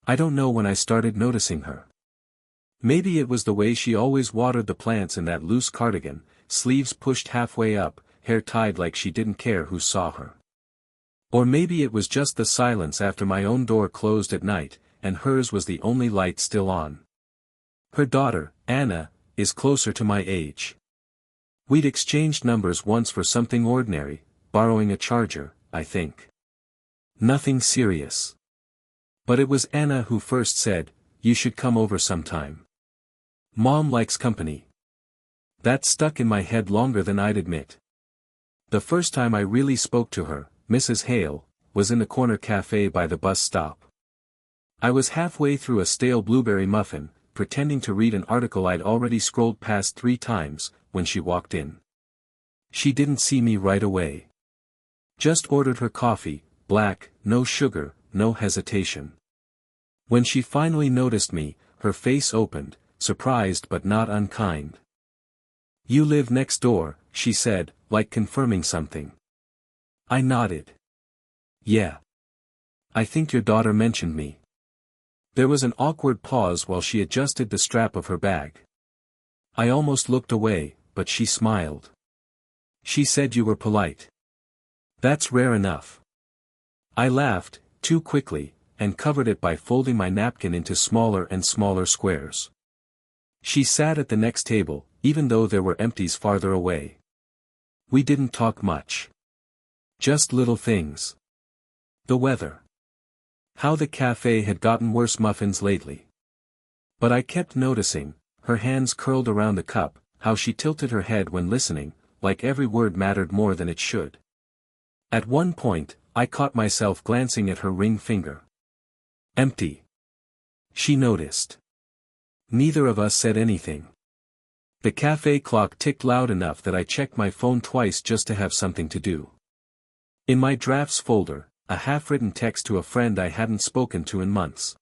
I don't know when I started noticing her. Maybe it was the way she always watered the plants in that loose cardigan, sleeves pushed halfway up, hair tied like she didn't care who saw her. Or maybe it was just the silence after my own door closed at night, and hers was the only light still on. Her daughter, Anna, is closer to my age. We'd exchanged numbers once for something ordinary, borrowing a charger, I think. Nothing serious. But it was Anna who first said, "You should come over sometime. Mom likes company." That stuck in my head longer than I'd admit. The first time I really spoke to her, Mrs. Hale, was in the corner café by the bus stop. I was halfway through a stale blueberry muffin, pretending to read an article I'd already scrolled past 3 times, when she walked in. She didn't see me right away. Just ordered her coffee, black, no sugar, no hesitation. When she finally noticed me, her face opened, surprised but not unkind. "You live next door," she said, like confirming something. I nodded. "Yeah. I think your daughter mentioned me." There was an awkward pause while she adjusted the strap of her bag. I almost looked away, but she smiled. "She said you were polite." "That's rare enough." I laughed, too quickly, and covered it by folding my napkin into smaller and smaller squares. She sat at the next table, even though there were empties farther away. We didn't talk much. Just little things. The weather. How the cafe had gotten worse muffins lately. But I kept noticing, her hands curled around the cup, how she tilted her head when listening, like every word mattered more than it should. At one point, I caught myself glancing at her ring finger. Empty. She noticed. Neither of us said anything. The cafe clock ticked loud enough that I checked my phone twice just to have something to do. In my drafts folder, a half-written text to a friend I hadn't spoken to in months.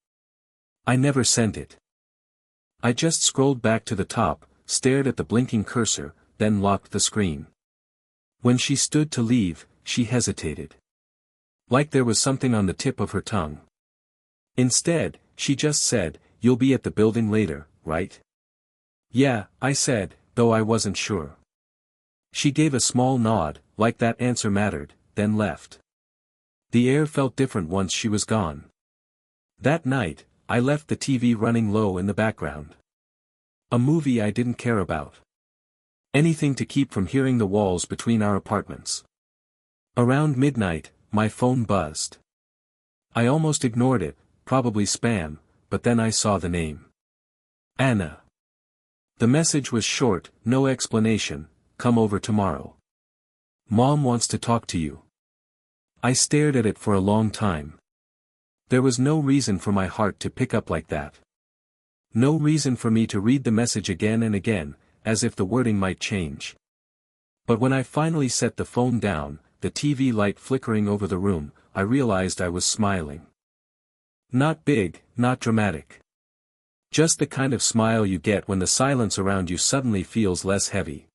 I never sent it. I just scrolled back to the top, stared at the blinking cursor, then locked the screen. When she stood to leave, she hesitated. Like there was something on the tip of her tongue. Instead, she just said, "You'll be at the building later, right?" "Yeah," I said, though I wasn't sure. She gave a small nod, like that answer mattered, then left. The air felt different once she was gone. That night, I left the TV running low in the background. A movie I didn't care about. Anything to keep from hearing the walls between our apartments. Around midnight, my phone buzzed. I almost ignored it, probably spam, but then I saw the name. Anna. The message was short, no explanation, "Come over tomorrow. Mom wants to talk to you." I stared at it for a long time. There was no reason for my heart to pick up like that. No reason for me to read the message again and again, as if the wording might change. But when I finally set the phone down, the TV light flickering over the room, I realized I was smiling. Not big, not dramatic. Just the kind of smile you get when the silence around you suddenly feels less heavy.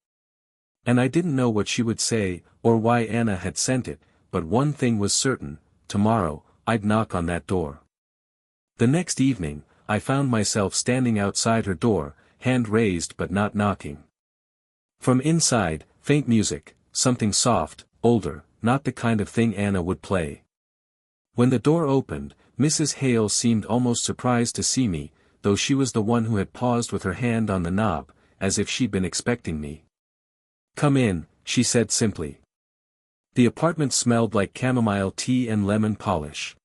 And I didn't know what she would say, or why Anna had sent it, but one thing was certain, tomorrow, I'd knock on that door. The next evening, I found myself standing outside her door, hand raised but not knocking. From inside, faint music, something soft, older, not the kind of thing Anna would play. When the door opened, Mrs. Hale seemed almost surprised to see me, though she was the one who had paused with her hand on the knob, as if she'd been expecting me. "Come in," she said simply. The apartment smelled like chamomile tea and lemon polish.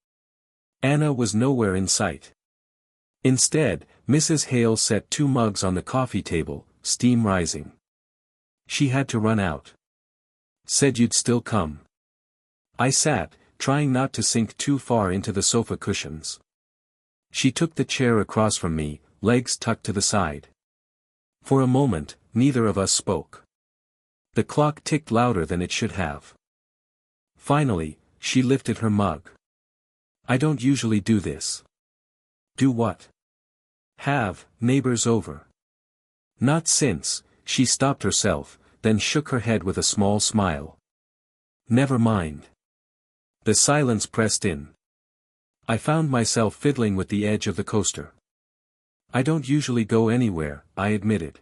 Anna was nowhere in sight. Instead, Mrs. Hale set 2 mugs on the coffee table, steam rising. "She had to run out. Said you'd still come." I sat, trying not to sink too far into the sofa cushions. She took the chair across from me, legs tucked to the side. For a moment, neither of us spoke. The clock ticked louder than it should have. Finally, she lifted her mug. "I don't usually do this." "Do what?" "Have neighbors over." "Not since," she stopped herself, then shook her head with a small smile. "Never mind." The silence pressed in. I found myself fiddling with the edge of the coaster. I don't usually go anywhere, I admitted.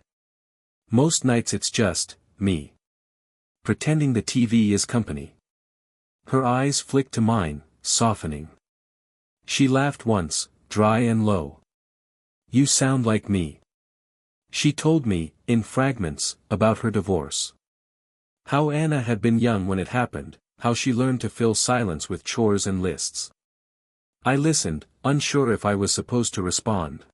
Most nights it's just me. Pretending the TV is company. Her eyes flicked to mine, softening. She laughed once, dry and low. You sound like me. She told me, in fragments, about her divorce. How Anna had been young when it happened, how she learned to fill silence with chores and lists. I listened, unsure if I was supposed to respond.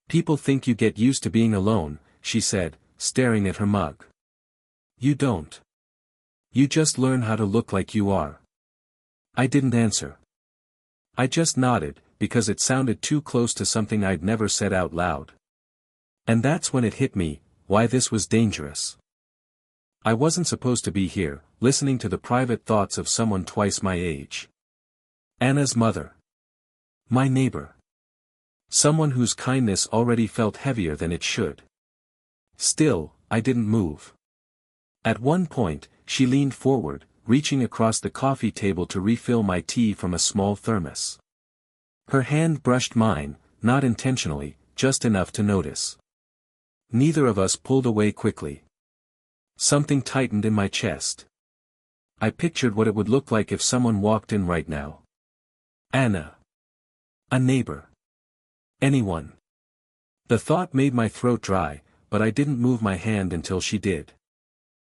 People think you get used to being alone, she said, staring at her mug. You don't. You just learn how to look like you are. I didn't answer. I just nodded, because it sounded too close to something I'd never said out loud. And that's when it hit me, why this was dangerous. I wasn't supposed to be here, listening to the private thoughts of someone twice my age. Anna's mother. My neighbor. Someone whose kindness already felt heavier than it should. Still, I didn't move. At one point, she leaned forward, reaching across the coffee table to refill my tea from a small thermos. Her hand brushed mine, not intentionally, just enough to notice. Neither of us pulled away quickly. Something tightened in my chest. I pictured what it would look like if someone walked in right now. Anna. A neighbor. Anyone. The thought made my throat dry, but I didn't move my hand until she did.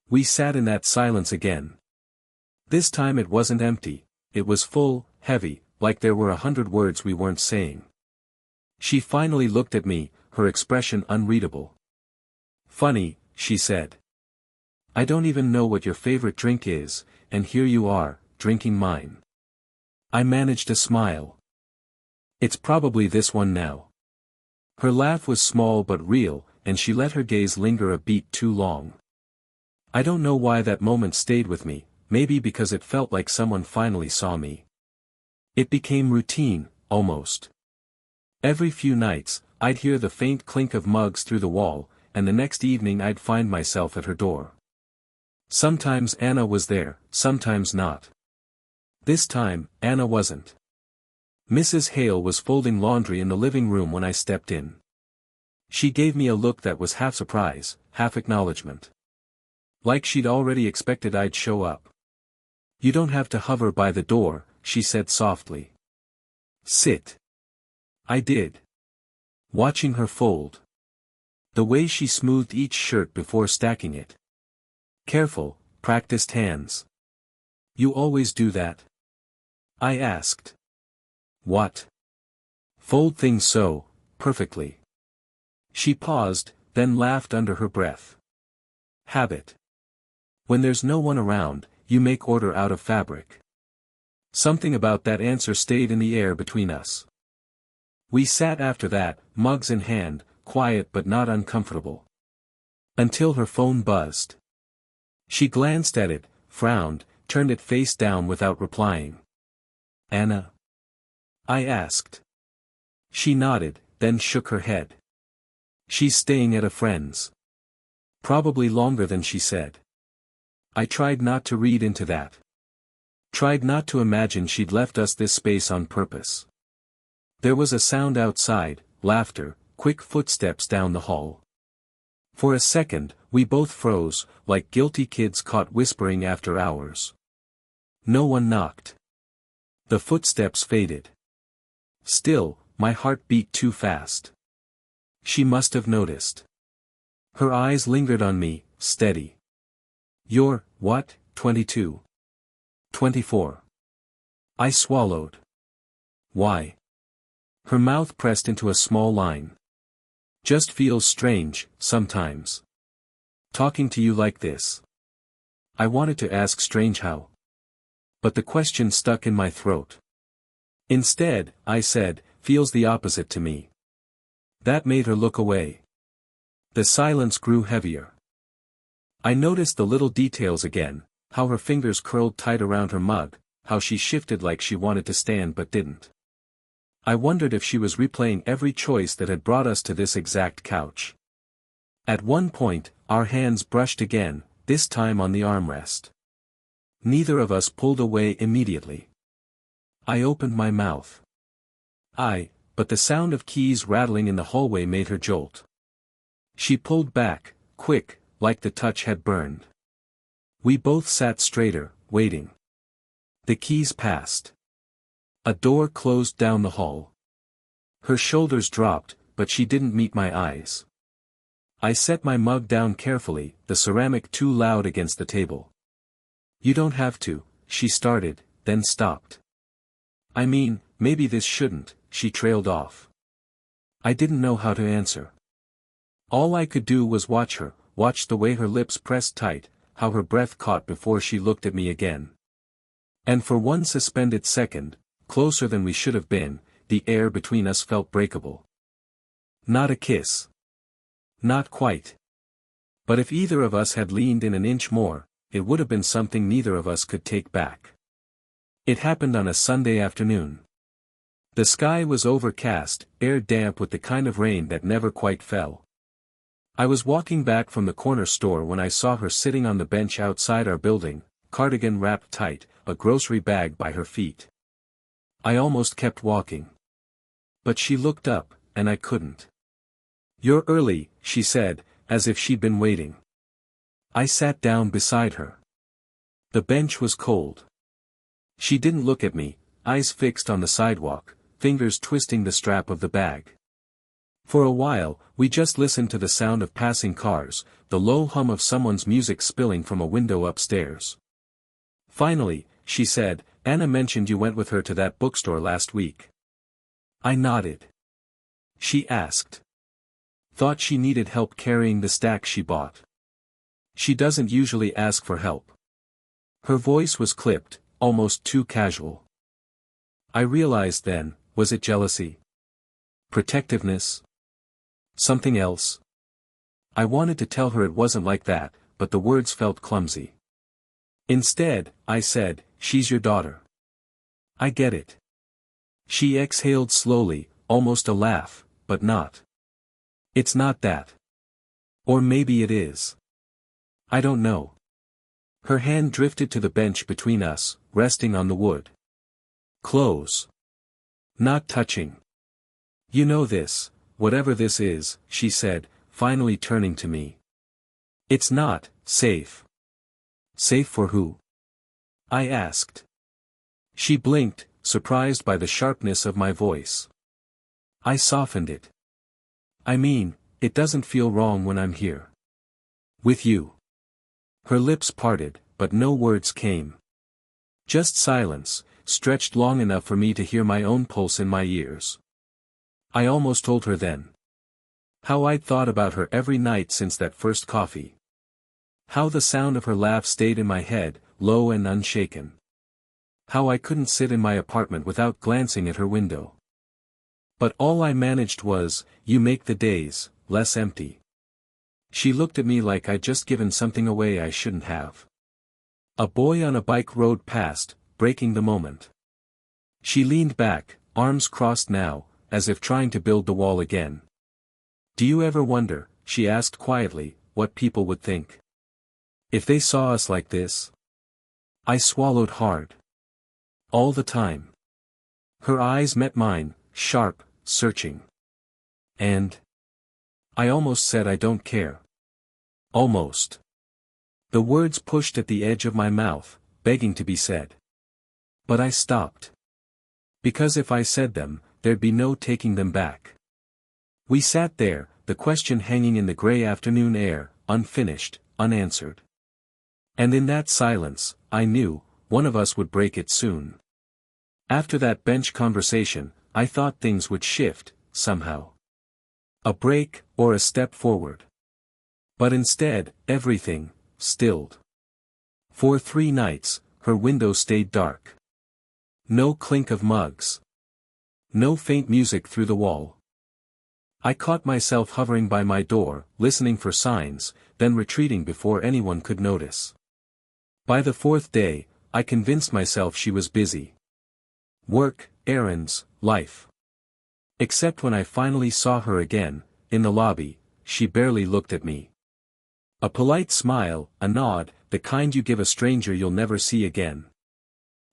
We sat in that silence again. This time it wasn't empty, it was full, heavy, like there were 100 words we weren't saying. She finally looked at me, her expression unreadable. Funny, she said. I don't even know what your favorite drink is, and here you are, drinking mine. I managed a smile. It's probably this one now. Her laugh was small but real, and she let her gaze linger a beat too long. I don't know why that moment stayed with me, maybe because it felt like someone finally saw me. It became routine, almost. Every few nights, I'd hear the faint clink of mugs through the wall, and the next evening I'd find myself at her door. Sometimes Anna was there, sometimes not. This time, Anna wasn't. Mrs. Hale was folding laundry in the living room when I stepped in. She gave me a look that was half surprise, half acknowledgement. Like she'd already expected I'd show up. You don't have to hover by the door, she said softly. Sit. I did. Watching her fold. The way she smoothed each shirt before stacking it. Careful, practiced hands. You always do that? I asked. What? Fold things so, perfectly. She paused, then laughed under her breath. Habit. When there's no one around, you make order out of fabric. Something about that answer stayed in the air between us. We sat after that, mugs in hand, quiet but not uncomfortable. Until her phone buzzed. She glanced at it, frowned, turned it face down without replying. Anna? I asked. She nodded, then shook her head. She's staying at a friend's. Probably longer than she said. I tried not to read into that. Tried not to imagine she'd left us this space on purpose. There was a sound outside, laughter, quick footsteps down the hall. For a second, we both froze, like guilty kids caught whispering after hours. No one knocked. The footsteps faded. Still, my heart beat too fast. She must have noticed. Her eyes lingered on me, steady. You're, what, 22? 24. I swallowed. Why? Her mouth pressed into a small line. Just feels strange, sometimes. Talking to you like this. I wanted to ask strange how. But the question stuck in my throat. Instead, I said, feels the opposite to me. That made her look away. The silence grew heavier. I noticed the little details again, how her fingers curled tight around her mug, how she shifted like she wanted to stand but didn't. I wondered if she was replaying every choice that had brought us to this exact couch. At one point, our hands brushed again, this time on the armrest. Neither of us pulled away immediately. I opened my mouth. But the sound of keys rattling in the hallway made her jolt. She pulled back, quick, like the touch had burned. We both sat straighter, waiting. The keys passed. A door closed down the hall. Her shoulders dropped, but she didn't meet my eyes. I set my mug down carefully, the ceramic too loud against the table. "You don't have to," she started, then stopped. "I mean, maybe this shouldn't," she trailed off. I didn't know how to answer. All I could do was watch her, watch the way her lips pressed tight, how her breath caught before she looked at me again. And for one suspended second, closer than we should have been, the air between us felt breakable. Not a kiss. Not quite. But if either of us had leaned in an inch more, it would have been something neither of us could take back. It happened on a Sunday afternoon. The sky was overcast, air damp with the kind of rain that never quite fell. I was walking back from the corner store when I saw her sitting on the bench outside our building, cardigan wrapped tight, a grocery bag by her feet. I almost kept walking. But she looked up, and I couldn't. "You're early," she said, as if she'd been waiting. I sat down beside her. The bench was cold. She didn't look at me, eyes fixed on the sidewalk, fingers twisting the strap of the bag. For a while, we just listened to the sound of passing cars, the low hum of someone's music spilling from a window upstairs. Finally, she said, "Anna mentioned you went with her to that bookstore last week." I nodded. She asked. "Thought she needed help carrying the stack she bought." She doesn't usually ask for help. Her voice was clipped, almost too casual. I realized then, was it jealousy? Protectiveness? Something else? I wanted to tell her it wasn't like that, but the words felt clumsy. Instead, I said, "She's your daughter." "I get it." She exhaled slowly, almost a laugh, but not. "It's not that. Or maybe it is. I don't know." Her hand drifted to the bench between us, resting on the wood. "Close. Not touching. You know this, whatever this is," she said, finally turning to me. "It's not safe." "Safe for who?" I asked. She blinked, surprised by the sharpness of my voice. I softened it. "I mean, it doesn't feel wrong when I'm here. With you." Her lips parted, but no words came. Just silence, stretched long enough for me to hear my own pulse in my ears. I almost told her then. How I'd thought about her every night since that first coffee. How the sound of her laugh stayed in my head, low and unshaken. How I couldn't sit in my apartment without glancing at her window. But all I managed was, "You make the days less empty." She looked at me like I'd just given something away I shouldn't have. A boy on a bike rode past, breaking the moment. She leaned back, arms crossed now, as if trying to build the wall again. "Do you ever wonder," she asked quietly, "what people would think? If they saw us like this?" I swallowed hard. "All the time." Her eyes met mine, sharp, searching. "And?" I almost said I don't care. Almost. The words pushed at the edge of my mouth, begging to be said. But I stopped. Because if I said them, there'd be no taking them back. We sat there, the question hanging in the gray afternoon air, unfinished, unanswered. And in that silence, I knew, one of us would break it soon. After that bench conversation, I thought things would shift, somehow. A break, or a step forward. But instead, everything stilled. For 3 nights, her window stayed dark. No clink of mugs. No faint music through the wall. I caught myself hovering by my door, listening for signs, then retreating before anyone could notice. By the 4th day, I convinced myself she was busy. Work, errands, life. Except when I finally saw her again, in the lobby, she barely looked at me. A polite smile, a nod, the kind you give a stranger you'll never see again.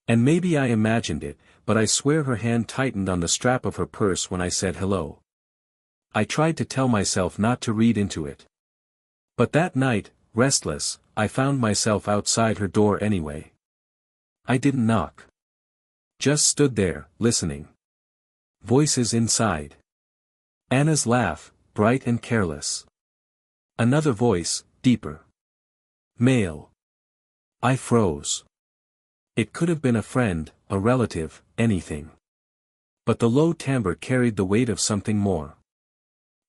And maybe I imagined it, but I swear her hand tightened on the strap of her purse when I said hello. I tried to tell myself not to read into it. But that night, restless, I found myself outside her door anyway. I didn't knock. Just stood there, listening. Voices inside. Anna's laugh, bright and careless. Another voice, deeper. Male. I froze. It could have been a friend, a relative, anything. But the low timbre carried the weight of something more.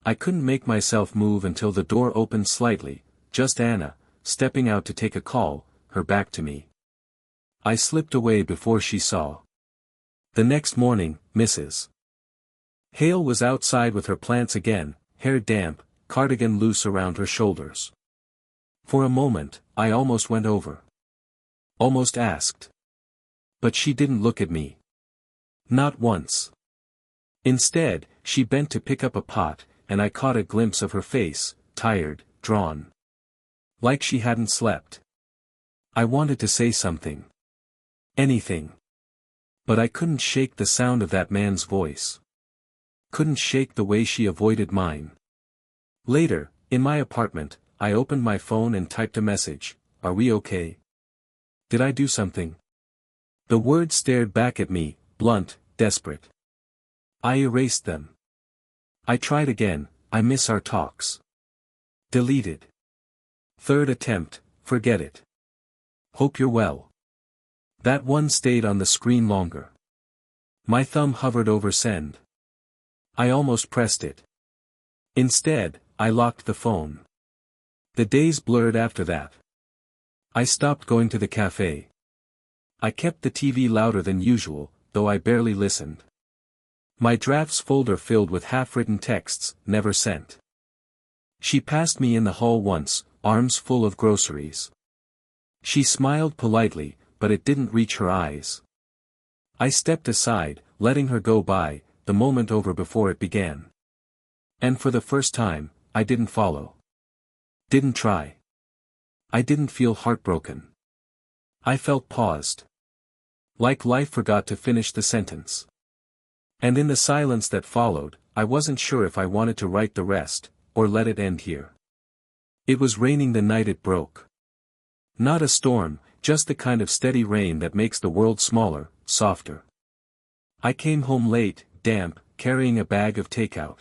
I couldn't make myself move until the door opened slightly, just Anna, stepping out to take a call, her back to me. I slipped away before she saw. The next morning, Mrs. Hale was outside with her plants again, hair damp, cardigan loose around her shoulders. For a moment, I almost went over. Almost asked. But she didn't look at me. Not once. Instead, she bent to pick up a pot, and I caught a glimpse of her face, tired, drawn. Like she hadn't slept. I wanted to say something. Anything. But I couldn't shake the sound of that man's voice. Couldn't shake the way she avoided mine. Later, in my apartment, I opened my phone and typed a message, "Are we okay? Did I do something?" The words stared back at me, blunt, desperate. I erased them. I tried again, "I miss our talks." Deleted. Third attempt, "Forget it. Hope you're well." That one stayed on the screen longer. My thumb hovered over send. I almost pressed it. Instead, I locked the phone. The days blurred after that. I stopped going to the café. I kept the TV louder than usual, though I barely listened. My drafts folder filled with half-written texts, never sent. She passed me in the hall once, arms full of groceries. She smiled politely, but it didn't reach her eyes. I stepped aside, letting her go by, the moment over before it began. And for the first time, I didn't follow. Didn't try. I didn't feel heartbroken. I felt paused. Like life forgot to finish the sentence. And in the silence that followed, I wasn't sure if I wanted to write the rest, or let it end here. It was raining the night it broke. Not a storm, just the kind of steady rain that makes the world smaller, softer. I came home late, damp, carrying a bag of takeout.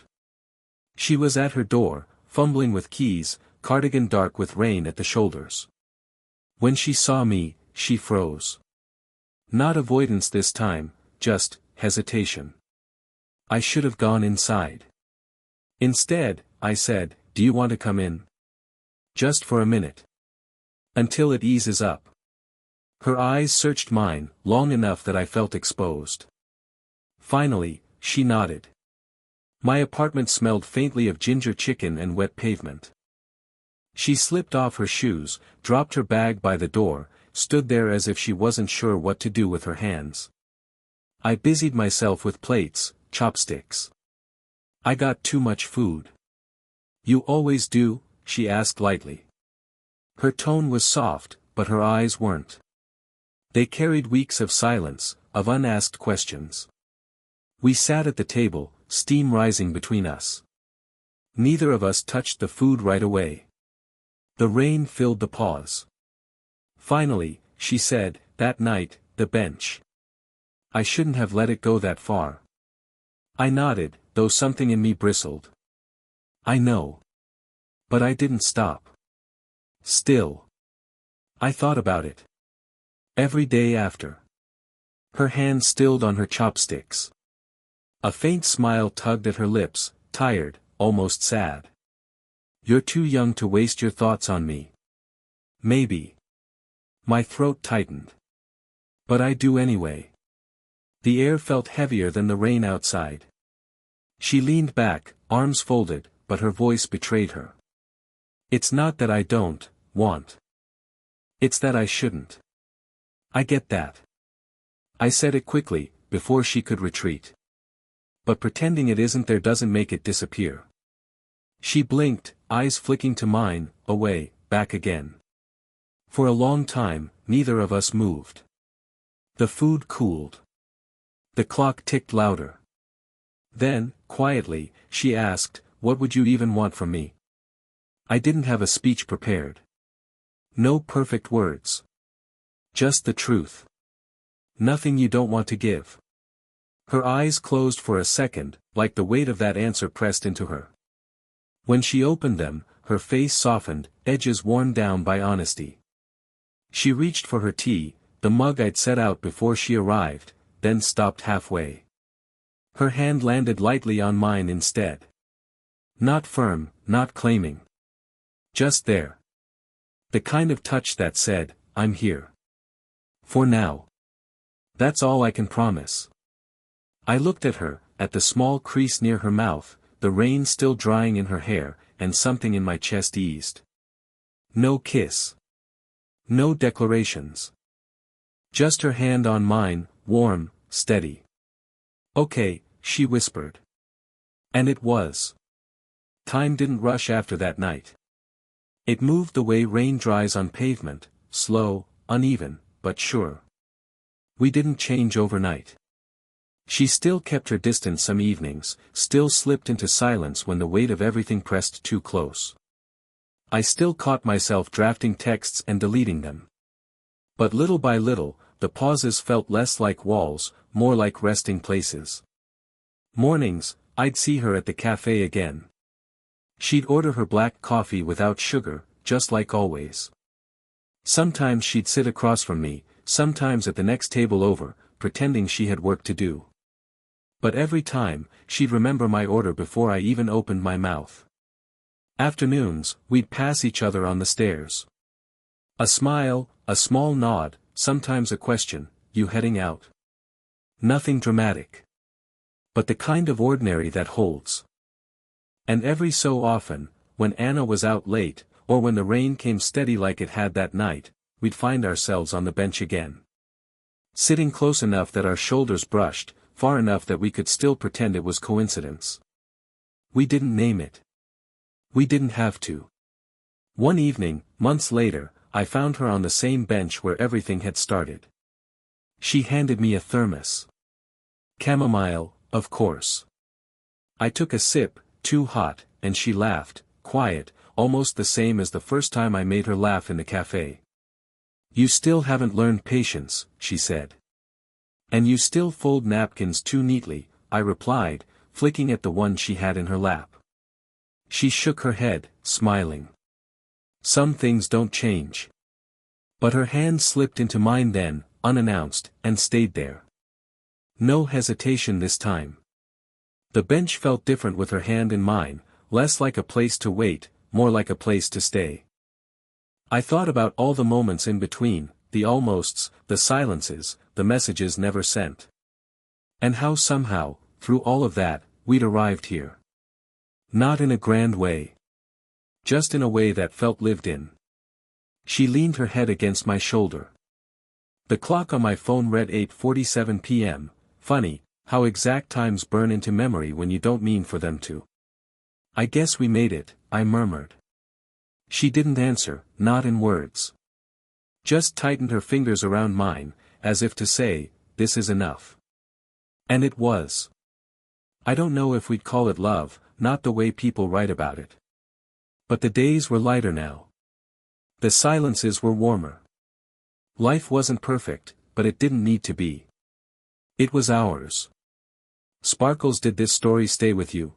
She was at her door, fumbling with keys, cardigan dark with rain at the shoulders. When she saw me, she froze. Not avoidance this time, just hesitation. I should have gone inside. Instead, I said, "Do you want to come in? Just for a minute. Until it eases up." Her eyes searched mine, long enough that I felt exposed. Finally, she nodded. My apartment smelled faintly of ginger chicken and wet pavement. She slipped off her shoes, dropped her bag by the door, stood there as if she wasn't sure what to do with her hands. I busied myself with plates, chopsticks. I got too much food. "You always do?" she asked lightly. Her tone was soft, but her eyes weren't. They carried weeks of silence, of unasked questions. We sat at the table, steam rising between us. Neither of us touched the food right away. The rain filled the pause. Finally, she said, "That night, the bench. I shouldn't have let it go that far." I nodded, though something in me bristled. I know. But I didn't stop. Still. I thought about it. Every day after. Her hand stilled on her chopsticks. A faint smile tugged at her lips, tired, almost sad. "You're too young to waste your thoughts on me." Maybe. My throat tightened. But I do anyway. The air felt heavier than the rain outside. She leaned back, arms folded, but her voice betrayed her. "It's not that I don't want. It's that I shouldn't." "I get that." I said it quickly, before she could retreat. "But pretending it isn't there doesn't make it disappear." She blinked, eyes flicking to mine, away, back again. For a long time, neither of us moved. The food cooled. The clock ticked louder. Then, quietly, she asked, "What would you even want from me?" I didn't have a speech prepared. No perfect words. Just the truth. Nothing you don't want to give. Her eyes closed for a second, like the weight of that answer pressed into her. When she opened them, her face softened, edges worn down by honesty. She reached for her tea, the mug I'd set out before she arrived, then stopped halfway. Her hand landed lightly on mine instead. Not firm, not claiming. Just there. The kind of touch that said, "I'm here. For now. That's all I can promise." I looked at her, at the small crease near her mouth, the rain still drying in her hair, and something in my chest eased. No kiss. No declarations. Just her hand on mine, warm, steady. "Okay," she whispered. And it was. Time didn't rush after that night. It moved the way rain dries on pavement, slow, uneven, but sure. We didn't change overnight. She still kept her distance some evenings, still slipped into silence when the weight of everything pressed too close. I still caught myself drafting texts and deleting them. But little by little, the pauses felt less like walls, more like resting places. Mornings, I'd see her at the café again. She'd order her black coffee without sugar, just like always. Sometimes she'd sit across from me, sometimes at the next table over, pretending she had work to do. But every time, she'd remember my order before I even opened my mouth. Afternoons, we'd pass each other on the stairs. A smile, a small nod, sometimes a question, "You heading out?" Nothing dramatic. But the kind of ordinary that holds. And every so often, when Anna was out late, or when the rain came steady like it had that night, we'd find ourselves on the bench again. Sitting close enough that our shoulders brushed, far enough that we could still pretend it was coincidence. We didn't name it. We didn't have to. One evening, months later, I found her on the same bench where everything had started. She handed me a thermos. Chamomile, of course. I took a sip, too hot, and she laughed, quiet, almost the same as the first time I made her laugh in the café. "You still haven't learned patience," she said. "And you still fold napkins too neatly," I replied, flicking at the one she had in her lap. She shook her head, smiling. "Some things don't change." But her hand slipped into mine then, unannounced, and stayed there. No hesitation this time. The bench felt different with her hand in mine, less like a place to wait, more like a place to stay. I thought about all the moments in between, the almosts, the silences, the messages never sent. And how somehow, through all of that, we'd arrived here. Not in a grand way. Just in a way that felt lived in. She leaned her head against my shoulder. The clock on my phone read 8:47 p.m., funny, how exact times burn into memory when you don't mean for them to. "I guess we made it," I murmured. She didn't answer, not in words. Just tightened her fingers around mine, as if to say, "This is enough." And it was. I don't know if we'd call it love, not the way people write about it. But the days were lighter now. The silences were warmer. Life wasn't perfect, but it didn't need to be. It was ours. Sparkles, did this story stay with you?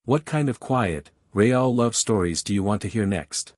What kind of quiet, real love stories do you want to hear next?